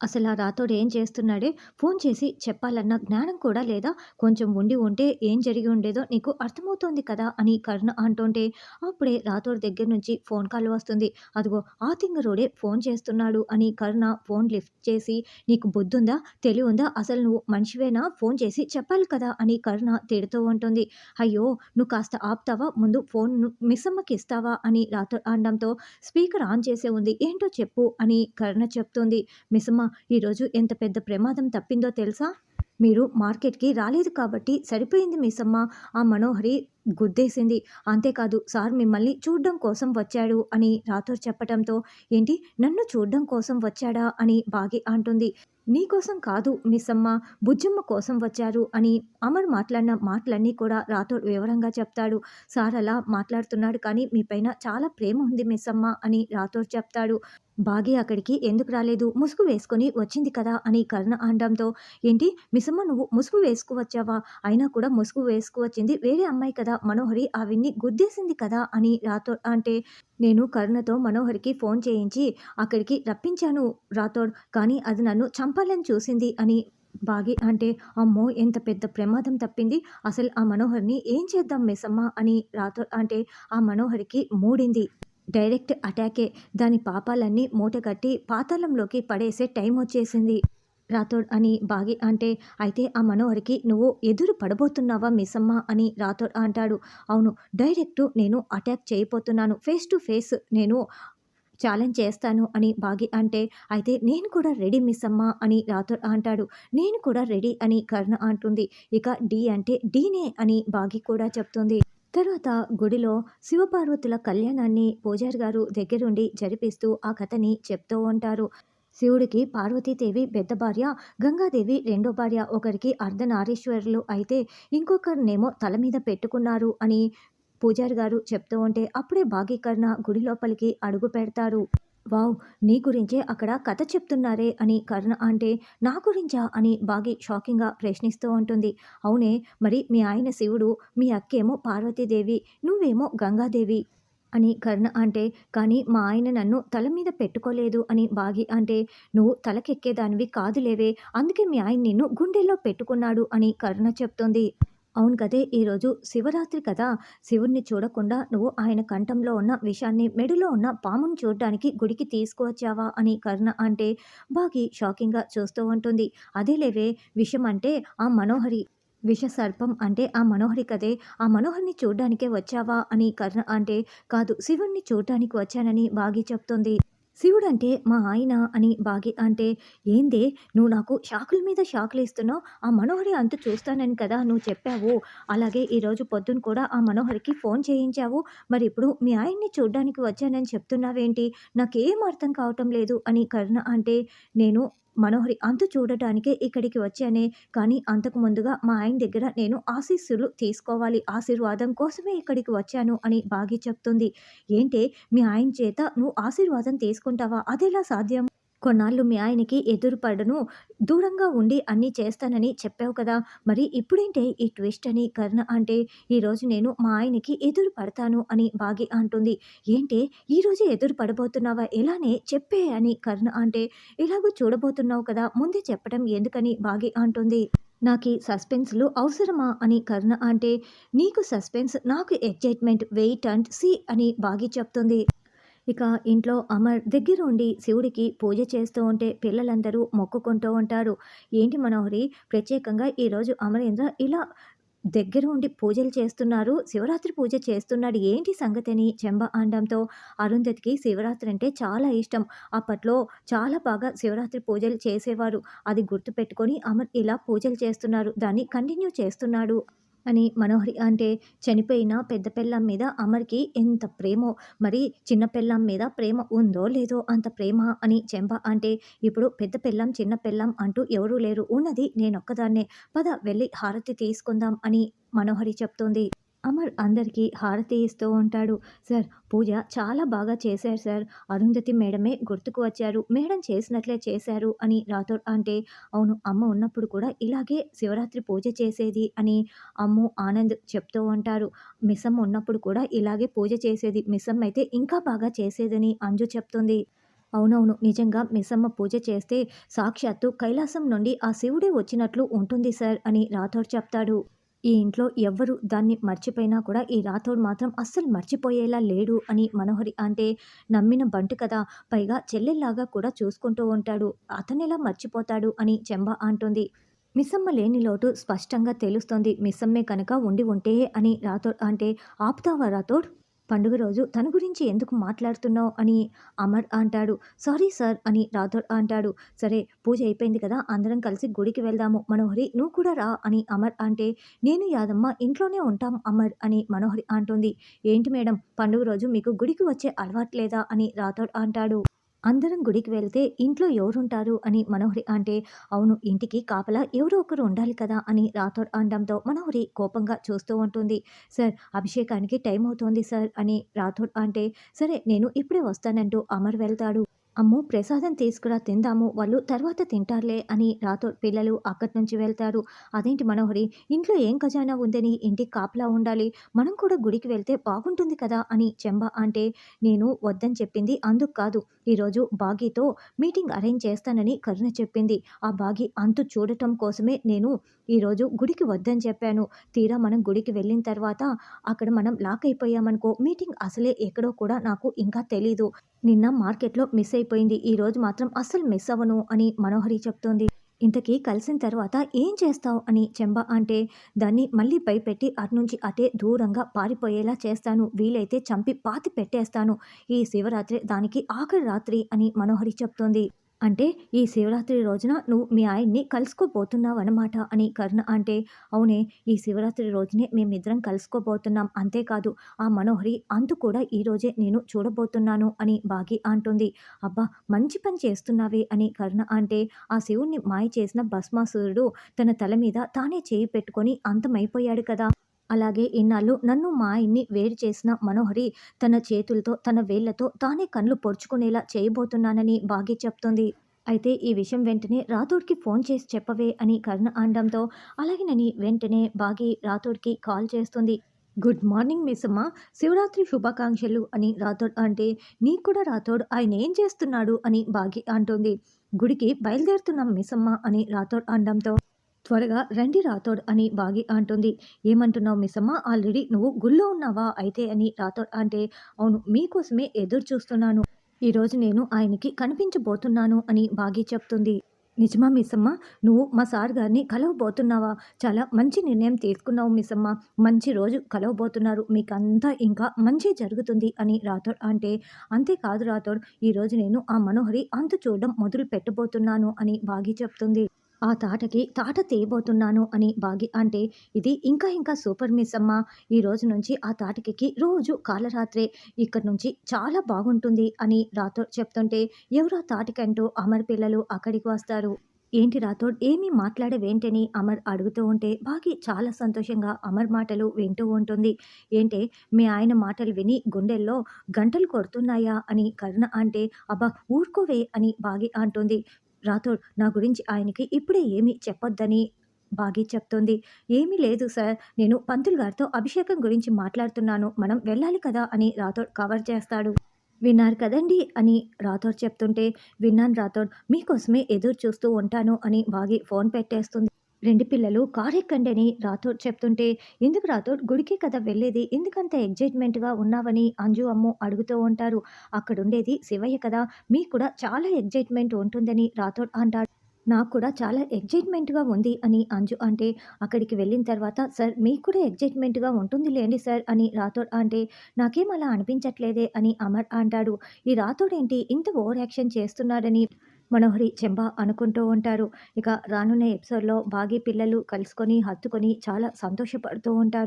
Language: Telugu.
అసలు ఆ రాతోడు ఏం చేస్తున్నాడే? ఫోన్ చేసి చెప్పాలన్న జ్ఞానం కూడా లేదా? కొంచెం ఉండి ఉంటే ఏం జరిగి ఉండేదో నీకు అర్థమవుతోంది కదా! అని కరుణ అంటుంటే, అప్పుడే రాతోడి దగ్గర నుంచి ఫోన్ కాల్ వస్తుంది. అదిగో ఆ తింగరోడే ఫోన్ చేస్తున్నాడు అని కరుణ ఫోన్ లిఫ్ట్ చేసి, "నీకు బుద్ధుందా? తెలివుందా? అసలు నువ్వు మనిషివేనా? ఫోన్ చేసి చెప్పాలి కదా!" అని కరుణ తిడుతూ ఉంటుంది. "అయ్యో! నువ్వు కాస్త ఆపుతావా? ముందు ఫోన్‌ను మిస్సమ్మకి ఇస్తావా?" అని రాతోడు అనడంతో, "స్పీకర్ ఆన్ చేసే ఉంది. ఏంటో చెప్పు" అని కరుణ చెప్తుంది. "మిస్సమ్మ, ఈరోజు ఎంత పెద్ద ప్రమాదం తప్పిందో తెలుసా? మీరు మార్కెట్‌కి రాలేదు కాబట్టి సరిపోయింది మిస్సమ్మ. ఆ మనోహరి గుద్దేసింది. అంతేకాదు సార్ మిమ్మల్ని చూడ్డం కోసం వచ్చాడు" అని రాథోర్ చెప్పటంతో, "ఏంటి నన్ను చూడ్డం కోసం వచ్చాడా?" అని బాగి అంటుంది. "నీకోసం కాదు మిస్సమ్మ, బుజ్జమ్మ కోసం వచ్చారు" అని అమర్ మాట్లాడిన మాటలన్నీ కూడా రాథోడ్ వివరంగా చెప్తాడు. "సార్ అలా మాట్లాడుతున్నాడు కానీ మీ పైన చాలా ప్రేమ ఉంది మిస్సమ్మ" అని రాథోడ్ చెప్తాడు. "బాగి అక్కడికి ఎందుకు రాలేదు? ముసుగు వేసుకొని వచ్చింది కదా!" అని కరుణ అనడంతో, "ఏంటి మిస్సమ్మ నువ్వు ముసుగు వేసుకువచ్చావా? అయినా కూడా ముసుగు వేసుకువచ్చింది వేరే అమ్మాయి కదా! మనోహరి ఆవిడ్ని గుద్దేసింది కదా!" అని రాథోడ్ అంటే, "నేను కరుణతో మనోహరికి ఫోన్ చేయించి అక్కడికి రప్పించాను రాథోడ్. కానీ అది నన్ను చంపాలని చూసింది" అని బాగి అంటే, "అమ్మో! ఎంత పెద్ద ప్రమాదం తప్పింది. అసలు ఆ మనోహర్‌ని ఏం చేద్దాం మిస్సమ్మ" అని రాథోడ్ అంటే, "ఆ మనోహరికి మూడింది. డైరెక్ట్ అటాకే. దాని పాపాలన్నీ మూటగట్టి పాతాళంలోకి పడేసే టైమొచ్చేసింది రాథోడ్" అని బాగి అంటే, "అయితే ఆ మనోహరికి నువ్వు ఎదురు పడబోతున్నావా మిస్సమ్మ" అని రాథోడ్ అంటాడు. "అవును. డైరెక్టు నేను అటాక్ చేయబోతున్నాను. ఫేస్ టు ఫేస్ నేను ఛాలెంజ్ చేస్తాను" అని బాగి అంటే, "అయితే నేను కూడా రెడీ మిస్సమ్మ" అని రాథోడ్ అంటాడు. "నేను కూడా రెడీ" అని కరుణ అంటుంది. ఇక డి అంటే డీనే అని బాగి కూడా చెప్తుంది. తర్వాత గుడిలో శివపార్వతుల కళ్యాణాన్ని పూజారి గారు దగ్గరుండి జరిపిస్తూ ఆ కథని చెప్తూ ఉంటారు. శివుడికి పార్వతీదేవి పెద్ద భార్య, గంగాదేవి రెండో భార్య. ఒకరికి అర్ధనారీశ్వరులు అయితే ఇంకొకరినేమో తల మీద పెట్టుకున్నారు అని పూజారి గారు చెప్తూ ఉంటే, అప్పుడే భాగీకరణ గుడి లోపలికి అడుగు పెడతారు. "వావ్! నీ గురించే అక్కడ కథ చెప్తున్నారే" అని కరుణ అంటే, "నా గురించా?" అని బాగి షాకింగ్‌గా ప్రశ్నిస్తూ ఉంటుంది. "అవునే, మరి మీ ఆయన శివుడు, మీ అక్కేమో పార్వతీదేవి, నువ్వేమో గంగాదేవి" అని కరుణ అంటే, "కానీ మా ఆయన నన్ను తల మీద పెట్టుకోలేదు" అని బాగి అంటే, "నువ్వు తలకెక్కేదానివి కాదులేవే, అందుకే మీ ఆయన నిన్ను గుండెల్లో పెట్టుకున్నాడు" అని కరుణ చెప్తుంది. "అవును కదే, ఈరోజు శివరాత్రి కదా! శివుడిని చూడకుండా నువ్వు ఆయన కంఠంలో ఉన్న విషాన్ని, మెడలో ఉన్న పాముని చూడ్డానికి గుడికి తీసుకువచ్చావా?" అని కరుణ అంటే, బాగి షాకింగ్‌గా చూస్తూ ఉంటుంది. "అదేలేవే, విషం అంటే ఆ మనోహరి. విష సర్పం అంటే ఆ మనోహరి కదే! ఆ మనోహరిని చూడ్డానికే వచ్చావా?" అని కరుణ అంటే, "కాదు, శివుడిని చూడ్డానికి వచ్చానని" బాగి చెప్తుంది. "శివుడంటే మా ఆయన" అని బాగి అంటే, "ఏందే నువ్వు నాకు షాకుల మీద షాకులిస్తున్నావు? ఆ మనోహరి అంతు చూస్తానని కదా నువ్వు చెప్పావు. అలాగే ఈరోజు పొద్దున కూడా ఆ మనోహరికి ఫోన్ చేయించావు. మరిప్పుడు మీ ఆయన్ని చూడ్డానికి వచ్చానని చెప్తున్నావేంటి? నాకేం అర్థం కావటం లేదు" అని కరుణ అంటే, "నేను మనోహరి అంతు చూడటానికే ఇక్కడికి వచ్చానే. కానీ అంతకు ముందుగా మా ఆయన దగ్గర నేను ఆశీస్సులు తీసుకోవాలి. ఆశీర్వాదం కోసమే ఇక్కడికి వచ్చాను" అని బాగి చెప్తుంది. "ఏంటే మీ ఆయన చేత నువ్వు ఆశీర్వాదం తీసుకుంటావా? అదెలా సాధ్యం? కొన్నాళ్ళు మీ ఆయనకి ఎదురుపడను, దూరంగా ఉండి అన్నీ చేస్తానని చెప్పావు కదా! మరి ఇప్పుడేంటే ఈ ట్విస్ట్" అని కరుణ అంటే, "ఈరోజు నేను మా ఆయనకి ఎదురు పడతాను" అని బాగి అంటుంది. "ఏంటే ఈరోజే ఎదురు పడబోతున్నావా? ఎలానే చెప్పే" అని కరుణ అంటే, "ఎలాగో చూడబోతున్నావు కదా! ముందే చెప్పడం ఎందుకని" బాగి అంటుంది. "నాకీ సస్పెన్స్‌లు అవసరమా?" అని కరుణ అంటే, "నీకు సస్పెన్స్, నాకు ఎక్సైట్‌మెంట్. వెయిట్ అండ్ సీ" అని బాగి చెప్తుంది. ఇక ఇంట్లో అమర్ దగ్గరుండి శివుడికి పూజ చేస్తూ ఉంటే పిల్లలందరూ మొక్కుకుంటూ ఉంటారు. "ఏంటి మనోహరి, ప్రత్యేకంగా ఈరోజు అమరేంద్ర ఇలా దగ్గర ఉండి పూజలు చేస్తున్నారు. శివరాత్రి పూజ చేస్తున్నాడు. ఏంటి సంగతి?" అని చెంబ అనడంతో, "అరుంధతికి శివరాత్రి అంటే చాలా ఇష్టం. అప్పట్లో చాలా బాగా శివరాత్రి పూజలు చేసేవారు. అది గుర్తుపెట్టుకొని అమర్ ఇలా పూజలు చేస్తున్నారు. దాన్ని కంటిన్యూ చేస్తున్నాడు" అని మనోహరి అంటే, "చనిపోయిన పెద్ద పెళ్ళాం మీద అమర్‌కి ఎంత ప్రేమో, మరి చిన్న పెళ్ళాం మీద ప్రేమ ఉందో లేదో అంత ప్రేమ" అని చెంప అంటే, "ఇప్పుడు పెద్ద పెళ్ళాం, చిన్న పెళ్ళాం అంటూ ఎవరూ లేరు. ఉన్నది నేనొక్కదాన్నే. పద వెళ్లి హారతి తీసుకుందాం" అని మనోహరి చెప్తుంది. అమర్ అందరికీ హారతి ఇస్తూ ఉంటాడు. "సార్, పూజ చాలా బాగా చేశారు సార్. అరుంధతి మేడమే గుర్తుకు వచ్చారు. మేడం చేసినట్లే చేశారు" అని రాథోడ్ అంటే, "అవును, అమ్మ ఉన్నప్పుడు కూడా ఇలాగే శివరాత్రి పూజ చేసేది" అని అమ్ము, ఆనంద్ చెప్తూ ఉంటారు. "మిస్సమ్మ ఉన్నప్పుడు కూడా ఇలాగే పూజ చేసేది. మిస్సమ్మ అయితే ఇంకా బాగా చేసేదని" అంజు చెప్తుంది. అవునవును. నిజంగా మిస్సమ్మ పూజ చేస్తే సాక్షాత్తు కైలాసం నుండి ఆ శివుడే వచ్చినట్లు ఉంటుంది సార్ అని రాథోడ్ చెప్తాడు. ఈ ఇంట్లో ఎవ్వరు దాన్ని మర్చిపోయినా కూడా ఈ రాథోడ్ మాత్రం అస్సలు మర్చిపోయేలా లేడు అని మనోహరి అంటే నమ్మిన బంటు కదా! పైగా చెల్లెల్లాగా కూడా చూసుకుంటూ ఉంటాడు. అతనెలా మర్చిపోతాడు అని చెంబ అంటుంది. మిస్సమ్మ లేని లోటు స్పష్టంగా తెలుస్తోంది. మిస్సమ్మే కనుక ఉండి ఉంటే అని రాథోడ్ అంటే ఆపుతావా రాథోడ్? పండుగ రోజు తన గురించి ఎందుకు మాట్లాడుతున్నావు అని అమర్ అంటాడు. సారీ సార్ అని రాథోడ్ అంటాడు. సరే పూజ అయిపోయింది కదా! అందరం కలిసి గుడికి వెళ్దాము. మనోహరి నువ్వు కూడా రా అని అమర్ అంటే, నేను యాదమ్మ ఇంట్లోనే ఉంటాం అమర్ అని మనోహరి అంటుంది. ఏంటి మేడం పండుగ రోజు మీకు గుడికి వచ్చే అలవాటు లేదా అని రాథోడ్ అంటాడు. అందరం గుడికి వెళ్తే ఇంట్లో ఎవరుంటారు అని మనోహరి అంటే, అవును ఇంటికి కాపలా ఎవరో ఒకరు ఉండాలి కదా అని రాథోడ్ అనడంతో మనోహరి కోపంగా చూస్తూ ఉంటుంది. సార్ అభిషేకానికి టైం అవుతోంది సార్ అని రాథోడ్ అంటే, సరే నేను ఇప్పుడే వస్తానంటూ అమర్ వెళ్తాడు. అమ్మో ప్రసాదం తీసుకురా తిందాము వాళ్ళు తర్వాత తింటారులే అని రాథోడ్ పిల్లలు అక్కడి నుంచి వెళ్తారు. అదేంటి మనోహరి ఇంట్లో ఏం ఖజానా ఉందని ఇంటికి కాపలా ఉండాలి, మనం కూడా గుడికి వెళ్తే బాగుంటుంది కదా అని చెంబ అంటే, నేను వద్దని చెప్పింది అందుకు కాదు, ఈరోజు బాగీతో మీటింగ్ అరేంజ్ చేస్తానని కరుణ చెప్పింది. ఆ బాగీ అంతు చూడటం కోసమే నేను ఈరోజు గుడికి వద్దని చెప్పాను. తీరా మనం గుడికి వెళ్ళిన తర్వాత అక్కడ మనం లాక్ అయిపోయామనుకో మీటింగ్ అసలే ఎక్కడో కూడా నాకు ఇంకా తెలీదు. నిన్న మార్కెట్‌లో మిస్ అయిపోయింది. ఈరోజు మాత్రం అస్సలు మిస్ అవ్వను అని మనోహరి చెప్తోంది. ఇంతకీ కలిసిన తర్వాత ఏం చేస్తావు అని చెంబ అంటే, దాన్ని మళ్ళీ భయపెట్టి అటునుంచి అటే దూరంగా పారిపోయేలా చేస్తాను. వీలైతే చంపి పాతి పెట్టేస్తాను. ఈ శివరాత్రి దానికి ఆఖరి రాత్రి అని మనోహరి చెప్తోంది. అంటే ఈ శివరాత్రి రోజున నువ్వు మీ ఆయన్ని కలుసుకోబోతున్నావనమాట అని కరుణ అంటే, అవునే ఈ శివరాత్రి రోజునే మేమిద్దరం కలుసుకోబోతున్నాం. అంతేకాదు ఆ మనోహరి అంతు కూడా ఈరోజే నేను చూడబోతున్నాను అని బాగి అంటుంది. అబ్బా! మంచి పని చేస్తున్నావే అని కరుణ అంటే, ఆ శివుడిని మాయ చేసిన భస్మాసురుడు తన తల మీద తానే చేయి పెట్టుకొని అంతమైపోయాడు కదా! అలాగే ఇన్నాళ్ళు నన్ను మా ఆయన్ని వేరు చేసిన మనోహరి తన చేతులతో, తన వేళ్ళతో తానే కళ్ళు పొడుచుకునేలా చేయబోతున్నానని బాగి చెప్తుంది. అయితే ఈ విషయం వెంటనే రాథోడ్‌కి ఫోన్ చేసి చెప్పవే అని కరుణ అనడంతో, అలాగేనని వెంటనే బాగి రాథోడ్‌కి కాల్ చేస్తుంది. Good morning Missamma. శివరాత్రి శుభాకాంక్షలు అని రాథోడ్ అంటే, నీకు కూడా రాథోడ్ ఆయనేం చేస్తున్నాడు అని బాగి అంటుంది. గుడికి బయలుదేరుతున్నాం మిస్సమ్మ అని రాథోడ్ అనడంతో, త్వరగా రండి రాథోడ్ అని బాగి అంటుంది. ఏమంటున్నావు మిస్సమ్మ ఆల్రెడీ నువ్వు గుళ్ళో ఉన్నావా అయితే అని రాథోడ్ అంటే, అవును మీకోసమే ఎదురు చూస్తున్నాను. ఈరోజు నేను ఆయనకి కనిపించబోతున్నాను అని బాగి చెప్తుంది. నిజమా మిస్సమ్మ? నువ్వు మా సార్ గారిని కలవబోతున్నావా? చాలా మంచి నిర్ణయం తీసుకున్నావు మిస్సమ్మ. మంచి రోజు కలవబోతున్నారు. మీకంతా ఇంకా మంచే జరుగుతుంది అని రాథోడ్ అంటే, అంతేకాదు రాథోడ్ ఈరోజు నేను ఆ మనోహరి అంతు చూడడం మొదలు పెట్టబోతున్నాను అని బాగి చెప్తుంది. ఆ తాటకి తాట తీయబోతున్నాను అని బాగి అంటే, ఇది ఇంకా ఇంకా సూపర్ మిస్సమ్మ. ఈ రోజు నుంచి ఆ తాటకికి రోజు కాలరాత్రే. ఇక్కడి నుంచి చాలా బాగుంటుంది అని రాథోడ్ చెప్తుంటే, ఎవరో తాటికంటూ అమర్ పిల్లలు అక్కడికి వస్తారు. ఏంటి రాథోడ్ ఏమీ మాట్లాడవేంటని అమర్ అడుగుతూ ఉంటే, బాగి చాలా సంతోషంగా అమర్ మాటలు వింటూ ఉంటుంది. ఏంటే మీ ఆయన మాటలు విని గుండెల్లో గంటలు కొడుతున్నాయా అని కరుణ అంటే, అబ్బా ఊరుకోవే అని బాగి అంటుంది. రాథోడ్ నా గురించి ఆయనకి ఇప్పుడే ఏమీ చెప్పొద్దని బాగి చెప్తుంది. ఏమీ లేదు సార్. నేను పంతులు గారితో అభిషేకం గురించి మాట్లాడుతున్నాను. మనం వెళ్ళాలి కదా అని రాథోడ్ కవర్ చేస్తాడు. విన్నారు కదండీ! అని రాథోడ్ చెప్తుంటే, విన్నాను రాథోడ్. మీకోసమే ఎదురు చూస్తూ ఉంటాను అని బాగి ఫోన్ పెట్టేస్తుంది. 2 పిల్లలు కారెక్కండి అని రాథోడ్ చెప్తుంటే, ఎందుకు రాథోడ్ గుడికే కదా వెళ్ళేది. ఎందుకంత ఎక్సైట్‌మెంట్‌గా ఉన్నావని అంజు, అమ్ము అడుగుతూ ఉంటారు. అక్కడుండేది శివయ్య కదా! మీకు కూడా చాలా ఎక్సైట్‌మెంట్ ఉంటుందని రాథోడ్ అంటాడు. నాకు కూడా చాలా ఎక్సైట్‌మెంట్‌గా ఉంది అని అంజు అంటే, అక్కడికి వెళ్ళిన తర్వాత సార్ మీకు కూడా ఎక్సైట్‌మెంట్‌గా ఉంటుంది లెండి సార్ అని రాథోడ్ అంటే, నాకేం అలా అనిపించట్లేదే అని అమర్ అంటాడు. ఈ రాథోడ్ ఏంటి ఇంత ఓవర్ యాక్షన్ చేస్తున్నాడని మనోహరి, చెంబ అనుకుంటూ ఉంటారు. ఇక రానున్న ఎపిసోడ్‌లో బాగి పిల్లలు కలుసుకొని, హత్తుకొని చాలా సంతోషపడుతూ ఉంటారు.